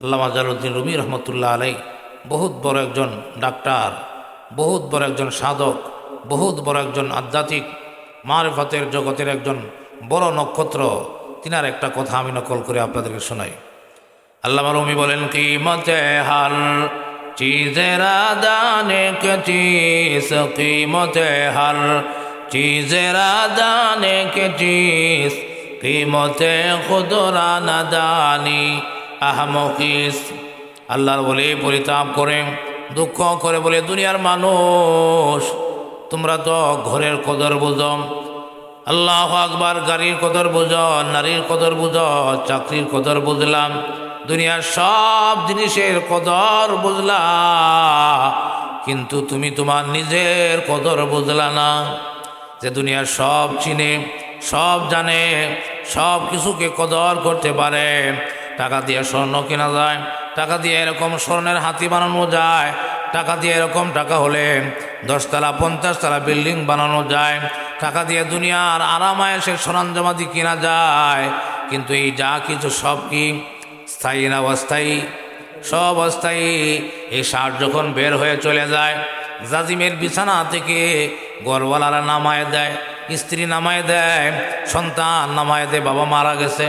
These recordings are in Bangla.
আল্লামা জালালউদ্দিন রুমি রহমতুল্লাহ আলাই বহুত বড় একজন ডাক্তার, বহুত বড় একজন সাধক, বহুত বড় একজন আধ্যাত্মিক মারিফতের জগতের একজন বড় নক্ষত্র। তিনার একটা কথা আমি নকল করে আপনাদেরকে শোনাই। আল্লামা রুমি বলেন, কিমতে হার চিজেরা দানে কে চিজ, কিমতে হার চিজেরা দানে কে চিজ, কিমতে খুদরা নাদানি আহমকিস। আল্লাহর বলে পরিতাপ করে দুঃখ করে বলে, দুনিয়ার মানুষ তোমরা তো ঘরের কদর বুঝো, আল্লাহু আকবার, গাড়ির কদর বুঝো, নারীর কদর বুঝো, চাকরির কদর বুঝলাম, দুনিয়ার সব জিনিসের কদর বুঝলা, কিন্তু তুমি তোমার নিজের কদর বুঝলা না। যে দুনিয়ার সব চিনে, সব জানে, সব কিছুকে কদর করতে পারে। টাকা দিয়ে স্বর্ণ কেনা যায়, টাকা দিয়ে এরকম স্বর্ণের হাতি বানানো যায়, টাকা দিয়ে এরকম টাকা হলে 10 তলা 50 তলা বিল্ডিং বানানো যায়, টাকা দিয়ে দুনিয়ার আরামায়েশের সরঞ্জামাদি কেনা যায়। কিন্তু এই যা কিছু সব কি স্থায়ী না অস্থায়ী? সব অস্থায়ী। এই সার যখন বের হয়ে চলে যায়, জাজিমের বিছানা থেকে ঘরওয়ালারা নামায় দেয়, স্ত্রী নামায় দেয়, সন্তান নামায় দেয়, বাবা মারা গেছে,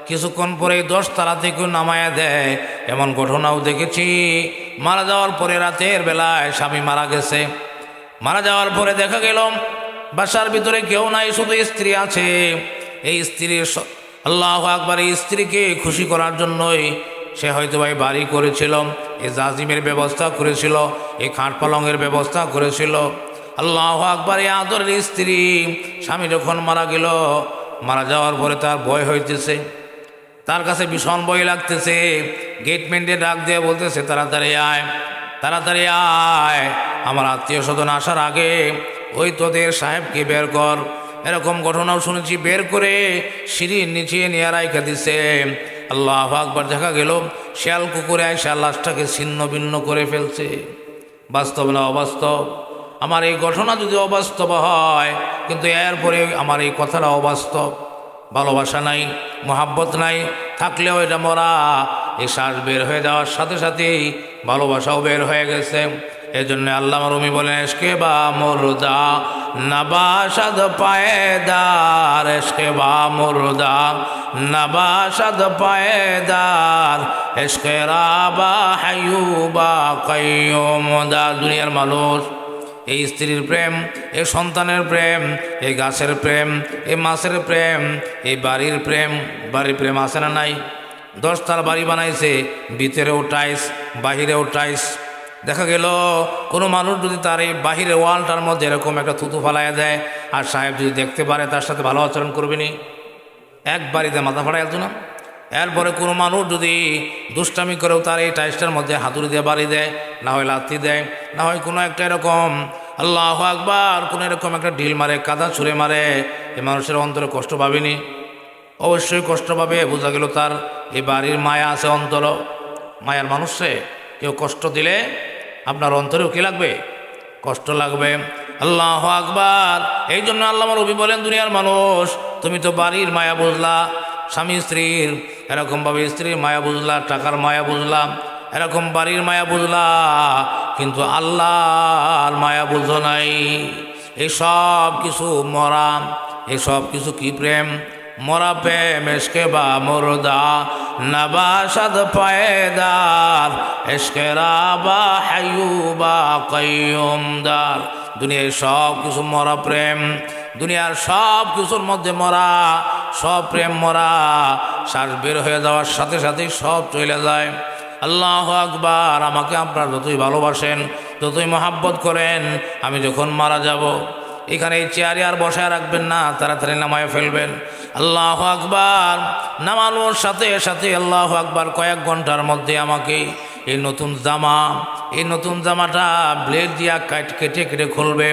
কিছুক্ষণ পরে 10 তলা থেকে নামায় দেয়। এমন ঘটনাও দেখেছি, মারা যাওয়ার পরে রাতের বেলায় স্বামী মারা গেছে, মারা যাওয়ার পরে দেখা গেল বাসার ভিতরে কেউ নাই, শুধু স্ত্রী আছে। এই স্ত্রীর আল্লাহু আকবার, এই স্ত্রীকে খুশি করার জন্যই সে হয়তো ভাই বাড়ি করেছিল, এই জাজিমের ব্যবস্থা করেছিল, এই খাট পালঙের ব্যবস্থা করেছিল। আল্লাহু আকবার, এই আদরের স্ত্রী স্বামী যখন মারা গেল, মারা যাওয়ার পরে তার ভয় হইতেছে, তার কাছে ভীষণ ভয় লাগতেছে। গেটম্যানকে ডাক দিয়ে বলতেছে, তাড়াতাড়ি আয়, তাড়াতাড়ি আয়, আমার আত্মীয় স্বজন আসার আগে ওই তোদের সাহেবকে বের কর। এরকম ঘটনাও শুনেছি, বের করে সিঁড়ির নিচে নিয়ে রাইখা দিছে। আল্লাহু আকবার, দেখা গেল শিয়াল কুকুরে আইসা লাশটাকে ছিন্ন ভিন্ন করে ফেলছে। বাস্তব না অবাস্তব? আমার এই ঘটনা যদি অবাস্তব হয়, কিন্তু এরপরে আমার এই কথাটা অবাস্তব। ভালোবাসা নাই, মোহাব্বত নাই, থাকলেও এটা মরা। এই শ্বাস বের হয়ে যাওয়ার সাথে সাথেই ভালোবাসাও বের হয়ে গেছে। এই জন্য আল্লামা রুমি বলেন, এসকে বা মুর্দা নবাসাদ পায়েদার, এসকে বা মুর্দা নবাসাদ পায়েদার, এসকে রাবা হাইয়ুবা কাইয়ুমদার। দুনিয়ার মানুষ এই স্ত্রীর প্রেম, এই সন্তানের প্রেম, এই গাছের প্রেম, এই মাছের প্রেম, এই বাড়ির প্রেম। বাড়ির প্রেম আছে না নাই? 10 তলা বাড়ি বানাইছে, ভিতরেও টাইস, বাহিরেও টাইস। দেখা গেল কোনো মানুষ যদি তার এই বাহিরের ওয়ালটার মধ্যে এরকম একটা থুতু ফালাইয়া দেয়, আর সাহেব যদি দেখতে পারে, তার সাথে ভালো আচরণ করবে নি? এক বাড়িতে মাথা ফাড়াইয়া তো না। এরপরে কোনো মানুষ যদি দুষ্টামি করেও তার এই টাইসটার মধ্যে হাতুড়ি দিয়ে বাড়ি দেয়, না হয় লাথি দেয়, না হয় কোনো একটা এরকম আল্লাহু আকবার কোনো এরকম একটা ঢিল মারে, কাদা ছুঁড়ে মারে, এই মানুষের অন্তরে কষ্ট পাবেনি? অবশ্যই কষ্ট পাবে। বোঝা গেল তার এই বাড়ির মায়া আছে অন্তর। মায়ার মানুষে কেউ কষ্ট দিলে আপনার অন্তরেও কি লাগবে? কষ্ট লাগবে। আল্লাহু আকবার। এই জন্য আল্লামা রুমি বলেন, দুনিয়ার মানুষ তুমি তো বাড়ির মায়া বুঝলা, স্বামী স্ত্রীর এরকমভাবে স্ত্রীর মায়া বুঝলা, টাকার মায়া বুঝলা, এরকম বাড়ির মায়া বুঝলা, কিন্তু আল্লাহর মায়া বুঝো নাই। এই সব কিছু মরা, এই সব কিছু কি প্রেম? মরা প্রেম। এসকে বা মুর্দা নবাসাদ পায়েদার, এসকে রাবা হাইয়ুবা কাইয়ুমদার। দুনিয়ার সব কিছু মরা প্রেম, দুনিয়ার সব কিছুর মধ্যে মরা, সব প্রেম মরা। শ্বাস বের হয়ে যাওয়ার সাথে সাথেই সব চলে যায়। আল্লাহু আকবার। আমাকে আপনারা যতই ভালোবাসেন, যতই মহাব্বত করেন, আমি যখন মারা যাব, এখানে এই চেয়ারে আর বসায় রাখবেন না, তাড়াতাড়ি নামায় ফেলবেন। আল্লাহু আকবার। নামানোর সাথে সাথে আল্লাহু আকবার, কয়েক ঘন্টার মধ্যে আমাকে এই নতুন জামা, এই নতুন জামাটা ব্লেড দিয়া কেটে কেটে খুলবে।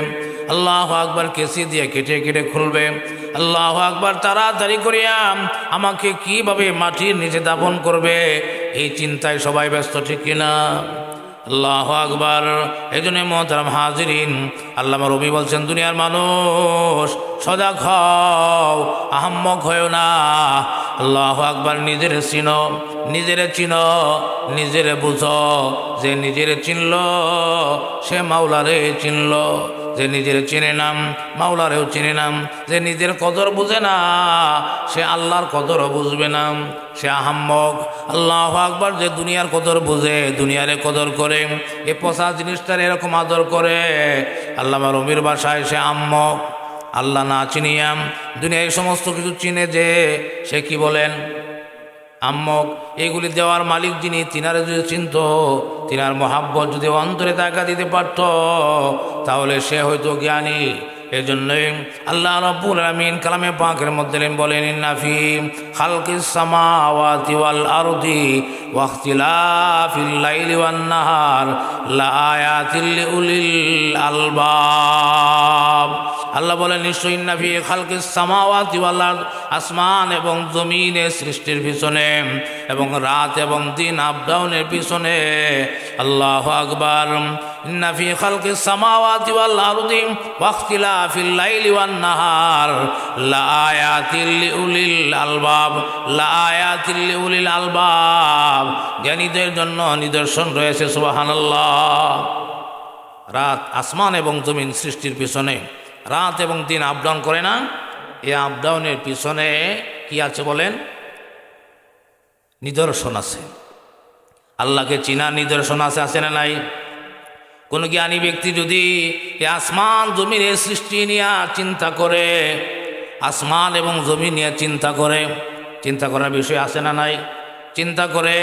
আল্লাহু আকবার। কেসি দিয়ে কেটে কেটে খুলবে। আল্লাহু আকবার। তাড়াতাড়ি করিয়া আমাকে কিভাবে মাটির নিচে দাফন করবে, এই চিন্তায় সবাই ব্যস্ত, ঠিক কিনা? আল্লাহু আকবার। এই জন্য মোহতারাম হাজিরিন, আল্লামা রুমি বলছেন, দুনিয়ার মানুষ সজাগ হও, আহাম্মক হয়েও না। আল্লাহু আকবার। নিজের চিনো, নিজেরে চিনো, নিজেরে বুঝো। যে নিজেরে চিনল সে মাওলারে চিনল, যে নিজের চিনে নাম মাওলারেও চিনে নাম। যে নিজের কদর বুঝে না সে আল্লাহর কদরও বুঝবে না, সে আহাম্মক। আল্লাহু আকবার। যে দুনিয়ার কদর বুঝে, দুনিয়ারে কদর করে, এ পচা জিনিসটার এরকম আদর করে, আল্লামা রুমির ভাষায় সে আম্মক। আল্লাহ না চিনিয়াম দুনিয়ায় সমস্ত কিছু চিনে যে সে কি বলেন আম্মক। এগুলি দেওয়ার মালিক যিনি, তিনারে যদি চিনত, তিনার মহাব্বত যদি অন্তরে তাকা দিতে পারত, তাহলে সে হয়তো জ্ঞানী। এজন্যই আল্লাহ রাব্বুল আলামিন কালামে পাকের মধ্যে বলেন, ইন্না ফি খালকিস সামাওয়াতি ওয়াল আরদি ওয়া ইখতিলাফিল লাইলি ওয়ান নাহার লাআয়াতিল লিউলিল আলবাব। আল্লাহ বলেন, নিশ্চয়ই ইন্না ফি খালকিস সামাওয়াতি ওয়াল আরদ, আসমান এবং জমিনের সৃষ্টির পিছনে এবং রাত এবং দিন আপ ডাউনের পিছনে, আল্লাহু আকবার, ইন্না ফি খালকিস সামাওয়াতি ওয়াল আরদি ওয়া ইখতিলাফিল লাইলি ওয়ান নাহার লাআয়াতিল লিউলিল আলবাব, লাআয়াতিল লিউলিল আলবাব, জ্ঞানীদের জন্য নিদর্শন রয়েছে। সুবহানাল্লাহ। রাত, আসমান এবং জমিন সৃষ্টির পিছনে, রাত এবং দিন আপ ডাউন করে না, এই আপ ডাউনের পিছনে কি আছে বলেন? নিদর্শন আছে। আল্লাহকে চিনার নিদর্শন আছে, আছে না নাই? কোনো জ্ঞানী ব্যক্তি যদি এই আসমান জমিনের সৃষ্টি নিয়ে চিন্তা করে, আসমান এবং জমিন নিয়ে চিন্তা করে, চিন্তা করার বিষয় আছে না নাই? চিন্তা করে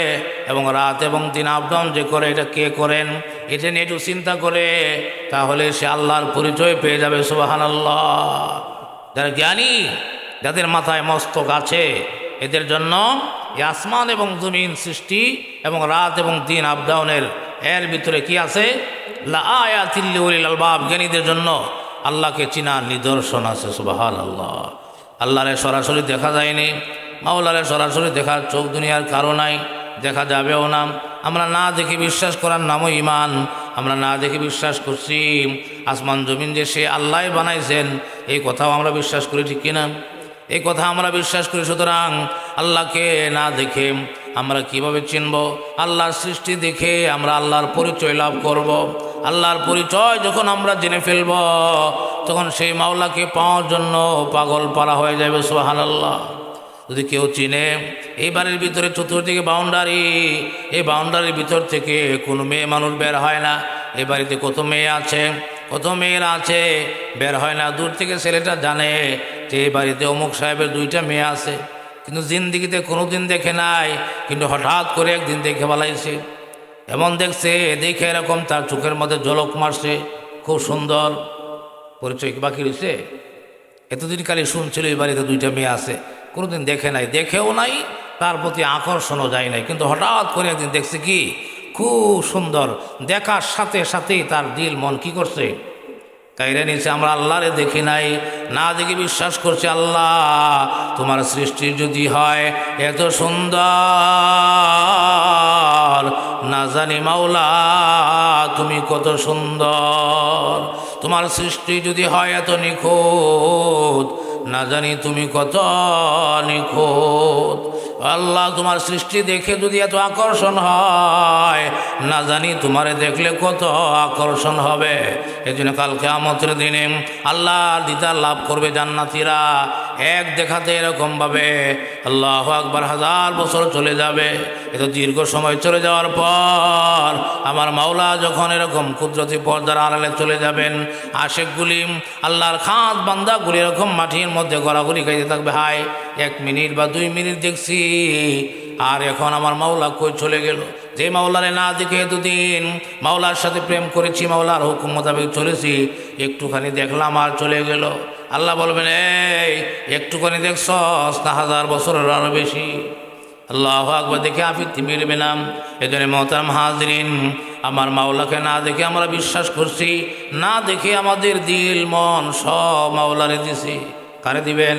এবং রাত এবং দিন আপ ডাউন যে করে, এটা কে করেন, এটা নিয়ে একটু চিন্তা করে, তাহলে সে আল্লাহর পরিচয় পেয়ে যাবে। সুবহানাল্লাহ। যারা জ্ঞানী, যাদের মাথায় মস্তক আছে, এদের জন্য এই আসমান এবং জমিন সৃষ্টি এবং রাত এবং দিন আপ ডাউনের এর ভিতরে কি আছে? লাআয়াতিল লিউলিল আলবাব, জ্ঞানীদের জন্য আল্লাহকে চিনার নিদর্শন আছে। সুবহানাল্লাহ। আল্লাহরে সরাসরি দেখা যায়নি, মাওলারে সরাসরি দেখার চোখ দুনিয়ার কারো নাই, দেখা যাবেও না। আমরা না দেখে বিশ্বাস করার নামও ইমান। আমরা না দেখে বিশ্বাস করছি আসমান জমিন যে সে আল্লাহ বানাইছেন, এই কথাও আমরা বিশ্বাস করি, ঠিক কিনা? এই কথা আমরা বিশ্বাস করি। সুতরাং আল্লাহকে না দেখে আমরা কিভাবে চিনব? আল্লাহর সৃষ্টি দেখে আমরা আল্লাহর পরিচয় লাভ করব। আল্লাহর পরিচয় যখন আমরা জেনে ফেলব, তখন সেই মাওলাকে পাওয়ার জন্য পাগল পারা হয়ে যাবে। সুবহানাল্লাহ। যদি কেউ চিনে, এই বাড়ির ভিতরে চতুর্দিকে বাউন্ডারি, এই বাউন্ডারির ভিতর থেকে কোনো মেয়ে মানুষ বের হয় না। এই বাড়িতে কত মেয়ে আছে, কত মেয়েরা আছে, বের হয় না। দূর থেকে ছেলেটা জানে যে এই বাড়িতে অমুক সাহেবের 2টা মেয়ে আছে, কিন্তু জিন্দিগিতে কোনো দিন দেখে নাই, কিন্তু হঠাৎ করে একদিন দেখে ফেলাইছে। এমন দেখছে, দেখে এরকম তার চোখের মধ্যে ঝলক মারছে, খুব সুন্দর। পরিচয় বাকি রয়েছে। এতদিন খালি শুনছিল এই বাড়িতে 2টা মেয়ে আছে, কোনোদিন দেখে নাই, দেখেও নাই, তার প্রতি আকর্ষণও যায় নাই। কিন্তু হঠাৎ করে একদিন দেখছে কি খুব সুন্দর, দেখার সাথে সাথেই তার দিল মন কি করছে? কাইরে নিচে। আমরা আল্লাহরে দেখি নাই, না দেখে বিশ্বাস করছি, আল্লাহ তোমার সৃষ্টি যদি হয় এত সুন্দর, না জানি মাওলা তুমি কত সুন্দর। তোমার সৃষ্টি যদি হয় এত নিখুঁত, না জানি তুমি কত নিখুঁত। আল্লাহ তোমার সৃষ্টি দেখে যদি এত আকর্ষণ হয়, না জানি তোমারে দেখলে কত আকর্ষণ হবে। এই জন্য কাল কিয়ামতের দিনে আল্লাহর দিদার লাভ করবে জান্নাতীরা। এক দেখাতে এরকমভাবে আল্লাহু আকবার 1000 বছর চলে যাবে। এত দীর্ঘ সময় চলে যাওয়ার পর আমার মাওলা যখন এরকম কুদরতি পর্দার আড়ালে চলে যাবেন, আশেকগুলি আল্লাহর খাস বান্দাগুলি এরকম মাটির মধ্যে গড়াগড়ি খাইতে থাকবে। হায় 1 মিনিট বা 2 মিনিট দেখছি, আর এখন আমার মাওলা কই চলে গেল? যে মাওলারে না দেখে এতদিন মাওলার সাথে প্রেম করেছি, মাওলার হুকুম মোতাবেক চলেছি, একটুখানি দেখলাম আর চলে গেল। আল্লাহ বলবেন, এই একটুখানি দেখছস না 1000 বছরের আরও বেশি? আল্লাহু আকবার। দেখে আফিত্তি মিলবে না। এজন্য মোহতারাম হাজরিন, আমার মাওলাকে না দেখে আমরা বিশ্বাস করছি, না দেখে আমাদের দিল মন সব মাওলারে দিছি। কারে দিবেন?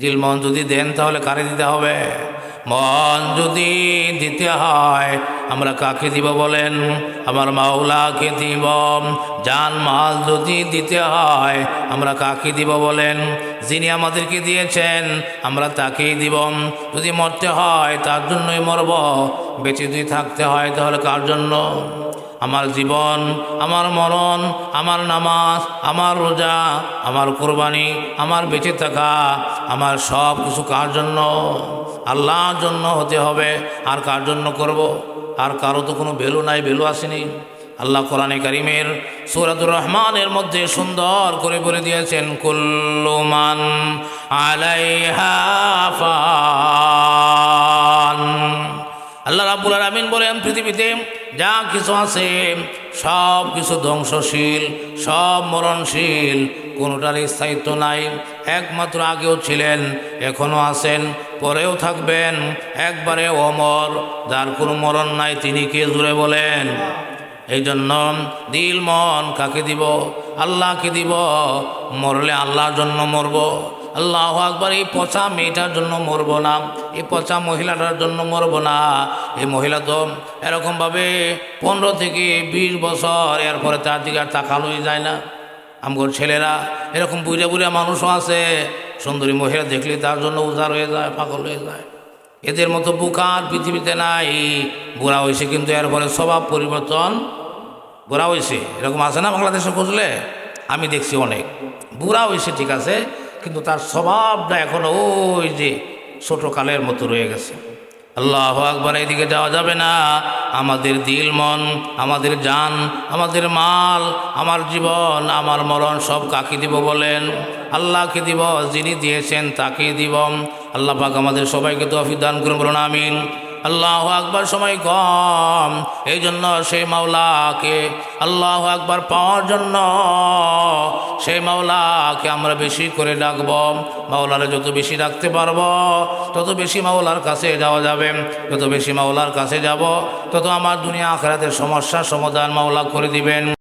দিল মন যদি দেন তাহলে কারে দিতে হবে? মন যদি দিতে হয় আমরা কাকে দিব বলেন? আমার মাওলাকে দিব। জান মাল যদি দিতে হয় আমরা কাকে দিব বলেন? যিনি আমাদেরকে দিয়েছেন আমরা তাকেই দিব। যদি মরতে হয় তার জন্যই মরব, বেঁচে যদি থাকতে হয় তাহলে কার জন্য? আমার জীবন, আমার মরণ, আমার নামাজ, আমার রোজা, আমার কোরবানি, আমার বেঁচে থাকা, আমার সব কিছু কার জন্য? আল্লাহর জন্য হতে হবে। আর কার জন্য করব? আর কারো তো কোনো ভ্যালু নাই, ভ্যালু আসেনি। আল্লাহ কোরআনে কারিমের সূরাতুর রহমানের মধ্যে সুন্দর করে বলে দিয়েছেন, কুল্লু মান আলাইহা ফান। আল্লাহ রাব্বুল আলামিন বলেন, পৃথিবীতে যা কিছু আছে সব কিছু ধ্বংসশীল, সব মরণশীল, কোনোটার স্থায়িত্ব নাই। একমাত্র আগেও ছিলেন, এখনও আছেন, পরেও থাকবেন, একবারে অমর, যার কোনো মরণ নাই। তিনি কে? জুড়ে বলেন। এই জন্য দিল মন কাকে দিব? আল্লাহকে দিব। মরলে আল্লাহর জন্য মরব। আল্লাহু আকবার। এই পচা মেয়েটার জন্য মরব না, এই পচা মহিলাটার জন্য মরব না। এই মহিলা তো এরকমভাবে 15 থেকে 20 বছর, এরপরে তার দিকে আর তাকানোই যায় না। আমগর ছেলেরা এরকম বুড়া বুড়া মানুষও আছে, সুন্দরী মহিলা দেখলে তার জন্য উজাড় হয়ে যায়, পাগল হয়ে যায়। এদের মতো বুকার পৃথিবীতে নাই। বুড়া হয়েছে কিন্তু এরপরে স্বভাব পরিবর্তন। বুড়া হয়েছে এরকম আছে না বাংলাদেশে? খুঁজলে আমি দেখছি অনেক। বুড়া হয়েছে ঠিক আছে, কিন্তু তার স্বভাবটা এখনো ওই যে ছোটকালের মতো রয়ে গেছে। আল্লাহু আকবার। এদিকে যাওয়া যাবে না। আমাদের দিল মন, আমাদের জান, আমাদের মাল, আমার জীবন, আমার মরণ সব কাকে দিব বলেন? আল্লাহকে দিব। যিনি দিয়েছেন তাকেই দিব। আল্লাহ পাক আমাদের সবাইকে তৌফিক দান করুন, বলুন আমিন। আল্লাহু আকবার। সময় কম, এই জন্য সেই মাওলাকে, আল্লাহু আকবার পাওয়ার জন্য সেই মাওলাকে আমরা বেশি করে ডাকব। মাওলারে যত বেশি ডাকতে পারবো তত বেশি মাওলার কাছে যাওয়া যাবে। যত বেশি মাওলার কাছে যাব তত আমার দুনিয়া আখিরাতের সমস্যার সমাধান মাওলা করে দিবেন।